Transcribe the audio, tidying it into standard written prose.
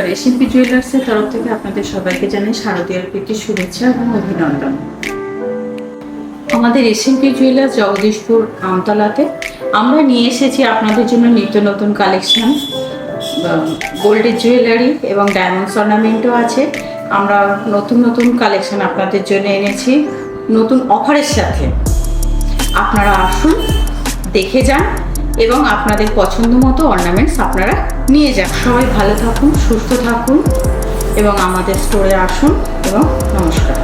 নমস্কার, এসএমপি জুয়েলার্সের তরফ থেকে আপনাদের সবাইকে জানাই শারদীয়ার প্রীতি শুভেচ্ছা এবং অভিনন্দন। আমাদের এসএমপি জুয়েলার্স জগদীশপুর আমতলাতে আমরা নিয়ে এসেছি আপনাদের জন্য নিত্য নতুন কালেকশন, গোল্ডের জুয়েলারি এবং ডায়মন্ডস অর্নামেন্টও আছে। আমরা নতুন নতুন কালেকশন আপনাদের জন্য এনেছি নতুন অফারের সাথে। আপনারা আসুন, দেখে যান এবং আপনাদের পছন্দ মতো অর্নামেন্টস আপনারা নিয়ে যান। সবাই ভালো থাকুন, সুস্থ থাকুন এবং আমাদের স্টোরে আসুন এবং নমস্কার।